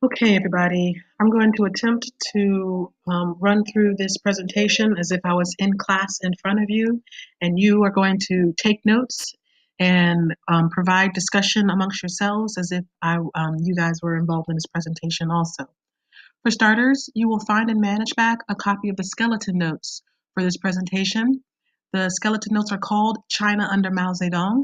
Okay, everybody, I'm going to attempt to run through this presentation as if I was in class in front of you, and you are going to take notes and provide discussion amongst yourselves as if you guys were involved in this presentation also. For starters, you will find and manage back a copy of the skeleton notes for this presentation. The skeleton notes are called China under Mao Zedong,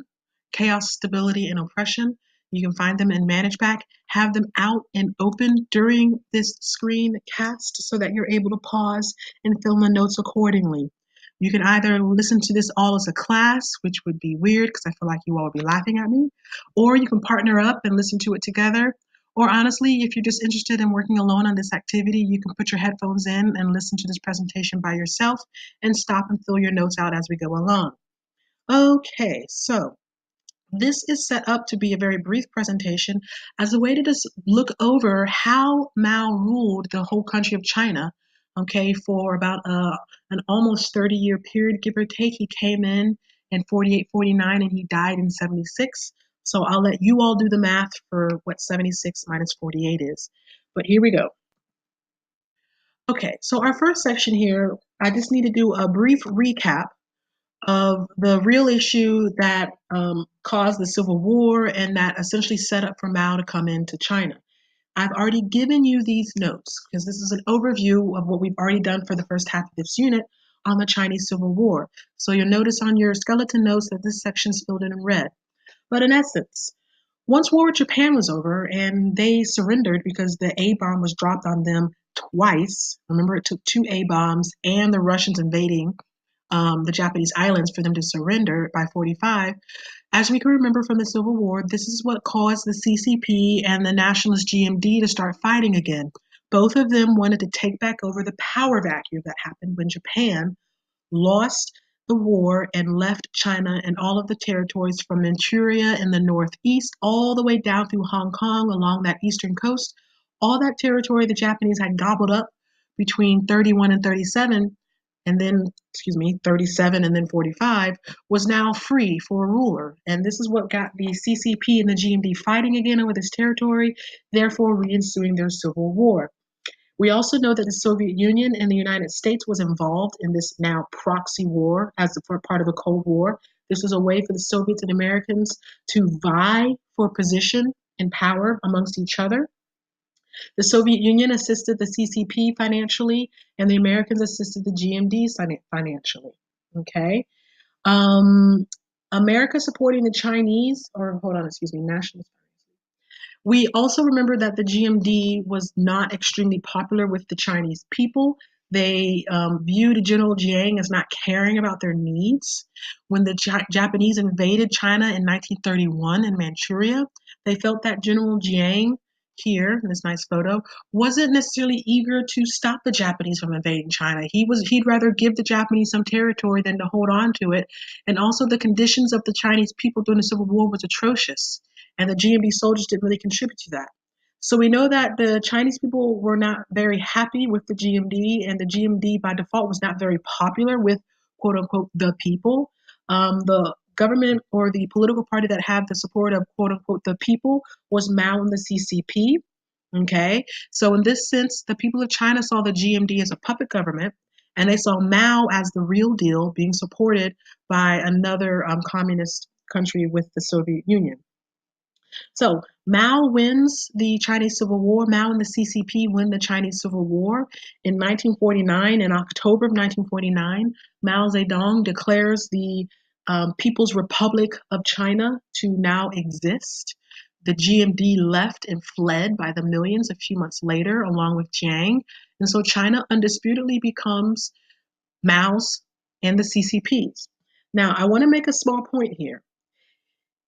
Chaos, Stability, and Oppression. You can find them in ManageBack. Have them out and open during this screen cast so that you're able to pause and fill the notes accordingly. You can either listen to this all as a class, which would be weird because I feel like you all would be laughing at me, or you can partner up and listen to it together. Or honestly, if you're just interested in working alone on this activity, you can put your headphones in and listen to this presentation by yourself and stop and fill your notes out as we go along. Okay, so this is set up to be a very brief presentation as a way to just look over how Mao ruled the whole country of China, okay, for about an almost 30-year period, give or take. He came in 48, 49, and he died in 76. So I'll let you all do the math for what 76 minus 48 is. But here we go. Okay, so our first section here, I just need to do a brief recap of the real issue that caused the Civil War and that essentially set up for Mao to come into China. I've already given you these notes because this is an overview of what we've already done for the first half of this unit on the Chinese Civil War. So you'll notice on your skeleton notes that this section is filled in red. But in essence, once war with Japan was over and they surrendered because the A bomb was dropped on them twice, remember it took two A bombs and the Russians invading the Japanese islands for them to surrender by 45. As we can remember from the Civil War, this is what caused the CCP and the Nationalist GMD to start fighting again. Both of them wanted to take back over the power vacuum that happened when Japan lost the war and left China and all of the territories from Manchuria in the northeast all the way down through Hong Kong along that eastern coast. All that territory the Japanese had gobbled up between 31 and 37 and then, 37 and then 45 was now free for a ruler. And this is what got the CCP and the GMD fighting again over this territory, therefore reinstating their civil war. We also know that the Soviet Union and the United States was involved in this now proxy war as a part of the Cold War. This was a way for the Soviets and Americans to vie for position and power amongst each other. The Soviet Union assisted the CCP financially, and the Americans assisted the GMDs financially. Okay. America supporting the Chinese, or hold on, nationalist. We also remember that the GMD was not extremely popular with the Chinese people. They viewed General Jiang as not caring about their needs. When the Japanese invaded China in 1931 in Manchuria, they felt that General Jiang, here in this nice photo, wasn't necessarily eager to stop the Japanese from invading China. He'd rather give the Japanese some territory than to hold on to it. And also the conditions of the Chinese people during the Civil War was atrocious, and the GMB soldiers didn't really contribute to that. So we know that the Chinese people were not very happy with the GMD, and the GMD by default was not very popular with quote unquote the people. The government or the political party that had the support of quote unquote the people was Mao and the CCP. Okay, so in this sense, the people of China saw the GMD as a puppet government, and they saw Mao as the real deal, being supported by another communist country with the Soviet Union. So Mao wins the Chinese Civil War. Mao and the CCP win the Chinese Civil War. In 1949, in October of 1949, Mao Zedong declares the People's Republic of China to now exist. The GMD left and fled by the millions a few months later, along with Jiang. And so China undisputedly becomes Mao's and the CCP's. Now, I want to make a small point here.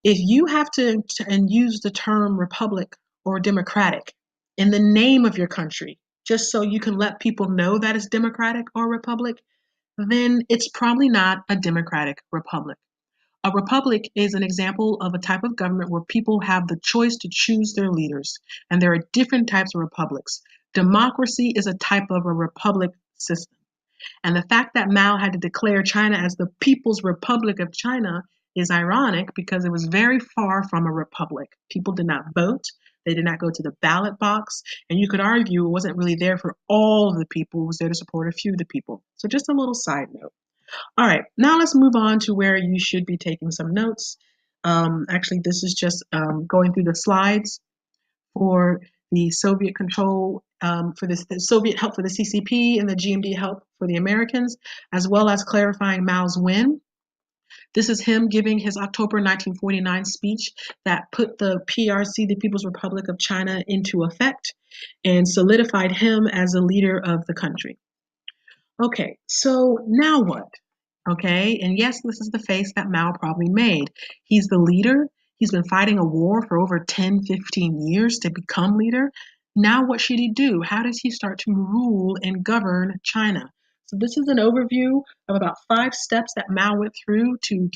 If you have to and use the term republic or democratic in the name of your country, just so you can let people know that it's democratic or republic, then it's probably not a democratic republic. A republic is an example of a type of government where people have the choice to choose their leaders, and there are different types of republics. Democracy is a type of a republic system. And the fact that Mao had to declare China as the People's Republic of China is ironic because it was very far from a republic. People did not vote. They did not go to the ballot box. And you could argue it wasn't really there for all of the people. It was there to support a few of the people. So just a little side note. All right, now let's move on to where you should be taking some notes. Actually, this is just going through the slides for the Soviet control, for this, the Soviet help for the CCP and the GMD help for the Americans, as well as clarifying Mao's win. This is him giving his October 1949 speech that put the PRC, the People's Republic of China, into effect and solidified him as a leader of the country. Okay, so now what? Okay, and yes, this is the face that Mao probably made. He's the leader. He's been fighting a war for over 10, 15 years to become leader. Now, what should he do? How does he start to rule and govern China? So this is an overview of about 5 steps that Mao went through to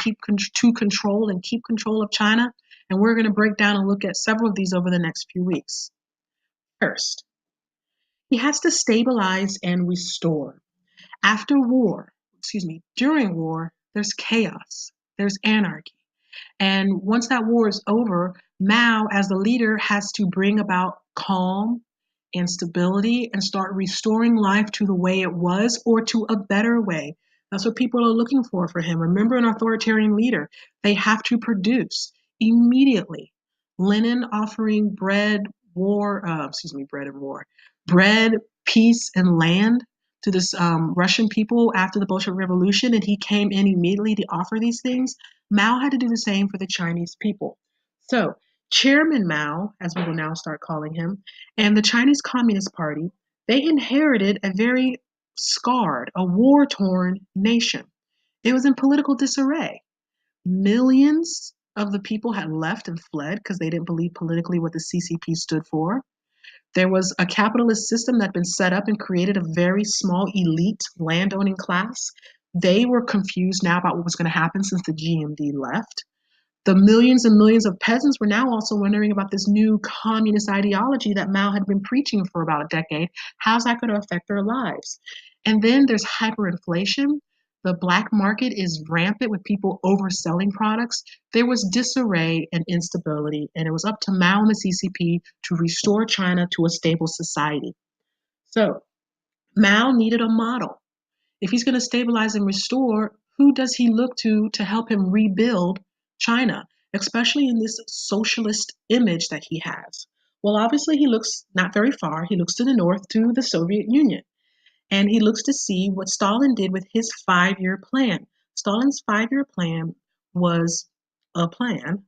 control and keep control of China. And we're going to break down and look at several of these over the next few weeks. First, he has to stabilize and restore. After war, during war, there's chaos, there's anarchy. And once that war is over, Mao, as the leader, has to bring about calm and stability and start restoring life to the way it was or to a better way. That's what people are looking for him. Remember, an authoritarian leader, they have to produce immediately. Lenin offering bread, bread, peace, and land to this Russian people after the Bolshevik Revolution, and he came in immediately to offer these things. Mao had to do the same for the Chinese people. So, Chairman Mao, as we will now start calling him, and the Chinese Communist Party, they inherited a very scarred, a war-torn nation. It was in political disarray. Millions of the people had left and fled because they didn't believe politically what the CCP stood for. There was a capitalist system that had been set up and created a very small elite landowning class. They were confused now about what was going to happen since the GMD left. The millions and millions of peasants were now also wondering about this new communist ideology that Mao had been preaching for about a decade. How's that going to affect their lives? And then there's hyperinflation. The black market is rampant with people overselling products. There was disarray and instability, and it was up to Mao and the CCP to restore China to a stable society. So Mao needed a model. If he's going to stabilize and restore, who does he look to help him rebuild China, especially in this socialist image that he has? Well, obviously, he looks not very far. He looks to the north, to the Soviet Union. And he looks to see what Stalin did with his 5-year plan. Stalin's 5-year plan was a plan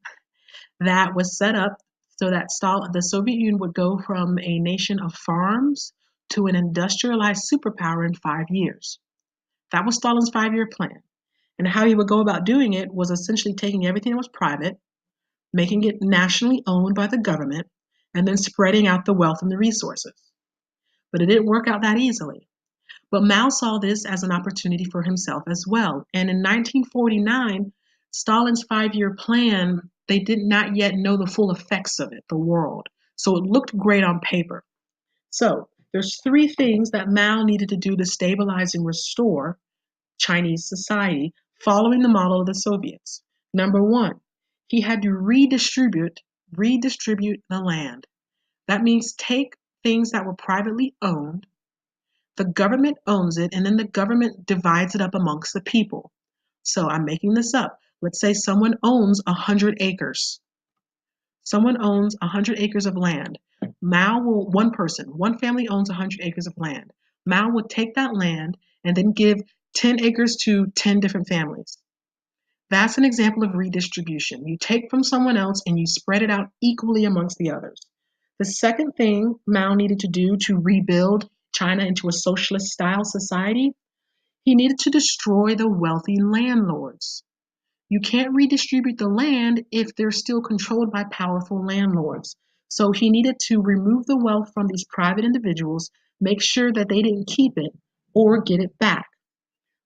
that was set up so that the Soviet Union would go from a nation of farms to an industrialized superpower in 5 years. That was Stalin's 5-year plan. And how he would go about doing it was essentially taking everything that was private, making it nationally owned by the government, and then spreading out the wealth and the resources. But it didn't work out that easily. But Mao saw this as an opportunity for himself as well. And in 1949, Stalin's 5-year plan, they did not yet know the full effects of it, the world. So it looked great on paper. So there's 3 things that Mao needed to do to stabilize and restore Chinese society following the model of the Soviets. Number 1, he had to redistribute the land. That means take things that were privately owned. The government owns it, and then the government divides it up amongst the people. So I'm making this up. Let's say someone owns 100 acres. Someone owns 100 acres of land. One family owns 100 acres of land. Mao would take that land and then give 10 acres to 10 different families. That's an example of redistribution. You take from someone else and you spread it out equally amongst the others. The second thing Mao needed to do to rebuild China into a socialist style society, he needed to destroy the wealthy landlords. You can't redistribute the land if they're still controlled by powerful landlords. So he needed to remove the wealth from these private individuals, make sure that they didn't keep it or get it back.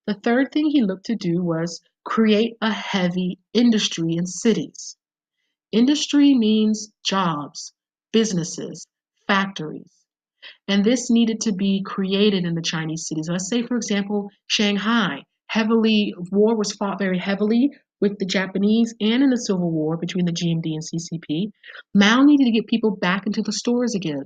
The third thing he looked to do was create a heavy industry in cities. Industry means jobs, businesses, factories. And this needed to be created in the Chinese cities. Let's say, for example, Shanghai. War was fought very heavily with the Japanese and in the Civil War between the GMD and CCP, Mao needed to get people back into the stores again.